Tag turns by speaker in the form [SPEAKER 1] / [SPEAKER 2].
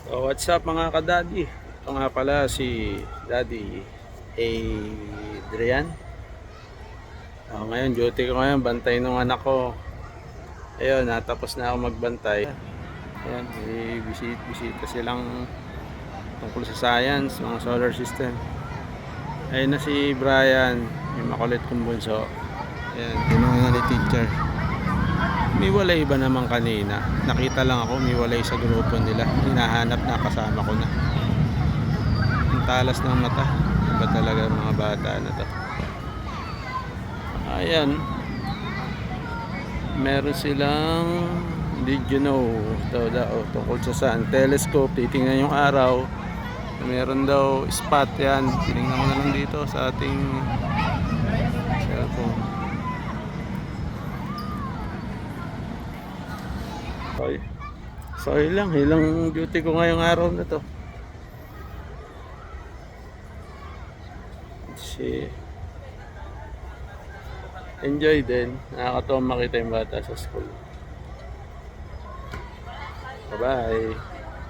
[SPEAKER 1] So what's up mga ka-daddy? Ito nga pala si Daddy Adrian. Ngayon duty ko ngayon, bantay ng anak ko. Ayun, natapos na ako magbantay. Ayan, may bisita silang tungkol sa science, mga solar system. Ayun na si Brian, yung makulit kong bunso. Ayan, tinanong na ni teacher. Miwalay ba naman kanina? Nakita lang ako, miwalay sa grupo nila. Hinahanap na, kasama ko na. Ang talas ng mata. Iba talaga mga bata na to. Ayan. Meron silang, did you know, tungkol sa sun. Telescope, titingnan yung araw. Meron daw spot yan. Tinignan ko na lang dito sa ating cellphone. Okay. So ilang duty ko ngayong araw na to. Enjoy din. Nakakatawa makita yung bata sa school. Bye bye.